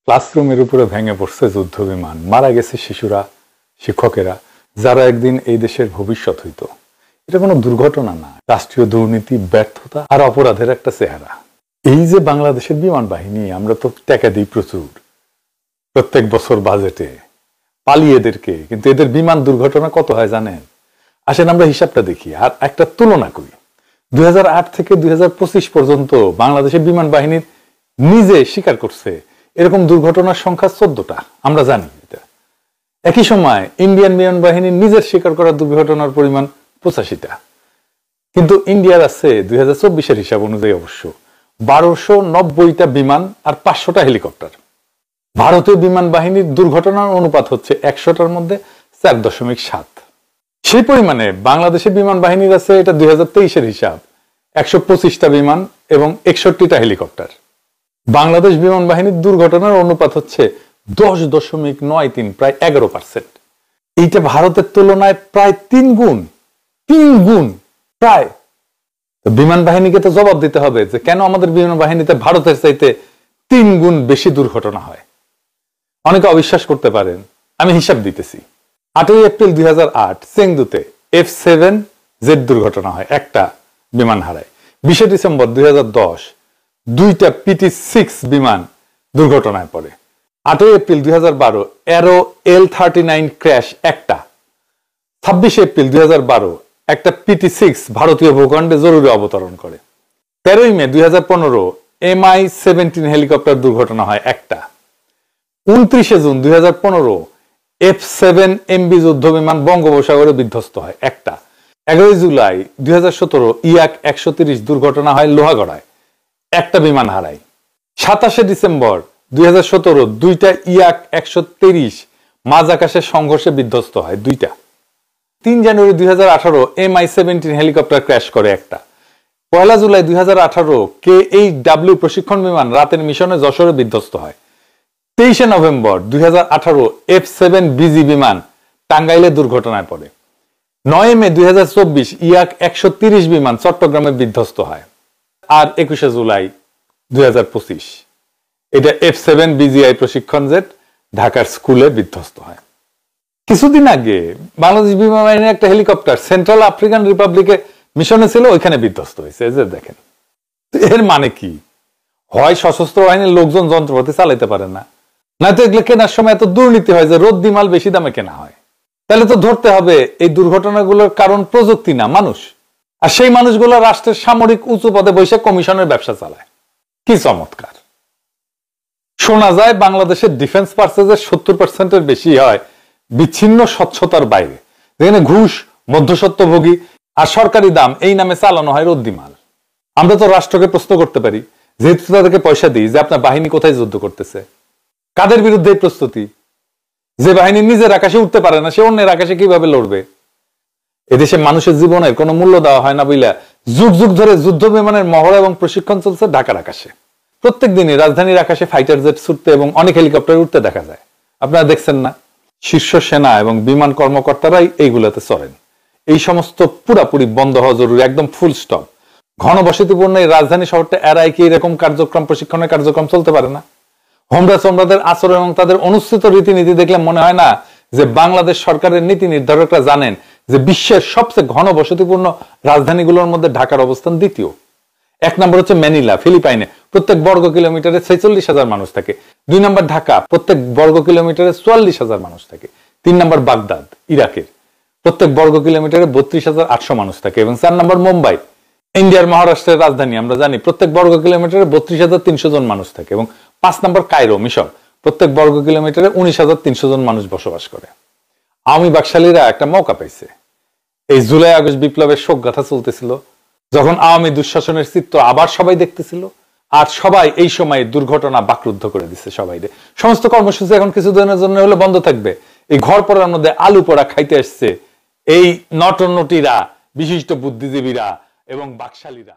ক্লাসরুমের উপরে ভেঙে পড়ছে যুদ্ধ বিমান, মারা গেছে শিশুরা, শিক্ষকেরা, যারা একদিন এই দেশের ভবিষ্যৎ হইত। এটা কোনো দুর্ঘটনা না, রাষ্ট্রীয় দুর্নীতি, ব্যর্থতা আর অপরাধের একটা চেহারা। এই যে বাংলাদেশের বিমান বাহিনী, আমরা তো টাকা দিই প্রচুর প্রত্যেক বছর বাজেটে পালিয়ে এদেরকে, কিন্তু এদের বিমান দুর্ঘটনা কত হয় জানেন? আসেন আমরা হিসাবটা দেখি আর একটা তুলনা করি। 2008 থেকে 2025 পর্যন্ত বাংলাদেশের বিমান বাহিনীর নিজে স্বীকার করছে এরকম দুর্ঘটনার সংখ্যা 14টা, আমরা জানি এটা। একই সময় ইন্ডিয়ান বিমান বাহিনীর নিজের স্বীকার করা দুর্ঘটনার পরিমাণ 85টা, কিন্তু ইন্ডিয়ার আছে 2024-এর হিসাব অনুযায়ী অবশ্য 1290টা বিমান আর 500টা হেলিকপ্টার। ভারতীয় বিমান বাহিনীর দুর্ঘটনার অনুপাত হচ্ছে 100টার মধ্যে 4.7। সেই পরিমাণে বাংলাদেশের বিমান বাহিনীর আছে, এটা 2023-এর হিসাব, 125টা বিমান এবং 61টা হেলিকপ্টার। বাংলাদেশ বিমান বাহিনীর দুর্ঘটনার অনুপাত হচ্ছে 10.93, প্রায় 11%। এইটা ভারতের তুলনায় প্রায় 3 গুণ প্রায়। বিমান বাহিনীকে তো জবাব দিতে হবে যে কেন আমাদের বিমান বাহিনীতে ভারতের চাইতে 3 গুণ বেশি দুর্ঘটনা হয়। অনেকে অবিশ্বাস করতে পারেন, আমি হিসাব দিতেছি। 8 এপ্রিল 2008 চেংদুতে F7Z দুর্ঘটনা হয়, একটা বিমান হারায়। 20 ডিসেম্বর 2010 2টা PT6 বিমান দুর্ঘটনায় পড়ে। 8 এপ্রিল 2012 Aero L39 ক্র্যাশ একটা। 26 এপ্রিল 2012 একটা PT6 ভারতীয় ভূখণ্ডে জরুরি অবতরণ করে। 13 মে 2015 MI-17 হেলিকপ্টার দুর্ঘটনা হয় একটা। 29 জুন 2015 F7MB যুদ্ধ বিমান বঙ্গোপসাগরে বিধ্বস্ত হয় একটা। 11 জুলাই 2017 ইয়াক 130 দুর্ঘটনা হয় লোহাগড়ায়, একটা বিমান হারায়। 27 ডিসেম্বর 2017 2টা ইয়াক 130 মাঝ আকাশে সংঘর্ষে বিধ্বস্ত হয়, 2টা। 3 জানুয়ারি 2018 MI-17 হেলিকপ্টার ক্র্যাশ করে একটা। 1 জুলাই 2018 KHW প্রশিক্ষণ বিমান রাতের মিশনে যশোরে বিধ্বস্ত হয়। 23 নভেম্বর 2018 F7BG বিমান টাঙ্গাইলে দুর্ঘটনায় পড়ে। 9 মে 2024 ইয়াক 130 বিমান চট্টগ্রামে বিধ্বস্ত হয়। আর 21 জুলাই 2025 এটা F7BGI প্রশিক্ষণ জেট ঢাকার স্কুলে বিধ্বস্ত হয়। কিছুদিন আগে বাংলাদেশ বিমান বাহিনীর একটা হেলিকপ্টার সেন্ট্রাল আফ্রিকান রিপাবলিকে মিশনে ছিল, ওইখানে বিধ্বস্ত হয়েছে। যে দেখেন, এর মানে কি? হয় সশস্ত্র বাহিনীর লোকজন যন্ত্রপাতি চালাইতে পারে না, নয়তো এগুলো কেনার সময় এত দুর্নীতি হয় যে রদ্দি মাল বেশি দামে কেনা হয়। তাহলে তো ধরতে হবে এই দুর্ঘটনাগুলোর কারণ প্রযুক্তি না, মানুষ। আর সেই মানুষগুলো রাষ্ট্রের সামরিক উঁচু পদে বসে কমিশনের ব্যবসা চালায়। কি চমৎকার! শোনা যায় বাংলাদেশের ডিফেন্স পার্সেসের 70%-এর বেশি হয় বিচ্ছিন্ন স্বচ্ছতার বাইরে, যেখানে ঘুষ, মধ্যস্বত্বভোগী আর সরকারি দাম এই নামে চালানো হয় রদ্দি মাল। আমরা তো রাষ্ট্রকে প্রশ্ন করতে পারি, যেহেতু তাদেরকে পয়সা দিই, যে আপনার বাহিনী কোথায় যুদ্ধ করতেছে, কাদের বিরুদ্ধে এই প্রস্তুতি? যে বাহিনী নিজের আকাশে উঠতে পারে না, সে অন্যের আকাশে কিভাবে লড়বে? এদেশে মানুষের জীবনের কোনো মূল্য দেওয়া হয় না বইলা যুগ যুগ ধরে যুদ্ধ বিমানের মহড়া এবং প্রশিক্ষণ চলছে ঢাকার আকাশে। প্রত্যেক দিনই রাজধানীর আকাশে ফাইটার জেট ছুটতে এবং অনেক হেলিকপ্টার উঠতে দেখা যায়। আপনারা দেখছেন না? শীর্ষ সেনা এবং বিমান কর্মকর্তারাই এইগুলাতে চড়েন। এই সমস্ত পুরাপুরি বন্ধ হওয়া জরুরি, একদম ফুল স্টপ। ঘনবসতিপূর্ণ এই রাজধানী শহরটা এরাই কি এরকম কার্যক্রম, প্রশিক্ষণের কার্যক্রম চলতে পারে না? হোমরা চোমরাদের আচরণ এবং তাদের অনুসৃত রীতিনীতি দেখলে মনে হয় না যে বাংলাদেশ সরকারের নীতি নির্ধারকরা জানেন যে বিশ্বের সবচেয়ে ঘনবসতিপূর্ণ রাজধানীগুলোর মধ্যে ঢাকার অবস্থান দ্বিতীয়। 1 নম্বর হচ্ছে ম্যানিলা, ফিলিপাইনে, প্রত্যেক বর্গ কিলোমিটারে 46,000 মানুষ থাকে। 2 নম্বর ঢাকা, প্রত্যেক বর্গ কিলোমিটারে 44,000 মানুষ থাকে। 3 নম্বর বাগদাদ, ইরাকের, প্রত্যেক বর্গ কিলোমিটারে 32,800 মানুষ থাকে। এবং 4 নম্বর মুম্বাই, ইন্ডিয়ার মহারাষ্ট্রের রাজধানী, আমরা জানি প্রত্যেক বর্গ কিলোমিটারে 32,300 জন মানুষ থাকে। এবং 5 নম্বর কায়রো, মিশর, প্রত্যেক বর্গ কিলোমিটারে 19,300 জন মানুষ বসবাস করে। আওয়ামী বাকশালীরা একটা মৌকা পাইছে। এই জুলাই আগস্ট বিপ্লবের শোকগাথা চলতেছিল, যখন আওয়ামী দুঃশাসনের চিত্র আবার সবাই দেখতেছিল, আর সবাই এই সময় দুর্ঘটনা বাকরুদ্ধ করে দিচ্ছে সবাই। সমস্ত কর্মসূচি এখন কিছুদিনের জন্য হলে বন্ধ থাকবে। এই ঘর পড়ার মধ্যে আলু পোড়া খাইতে আসছে এই নটনটিরা, বিশিষ্ট বুদ্ধিজীবীরা এবং বাকশালীরা।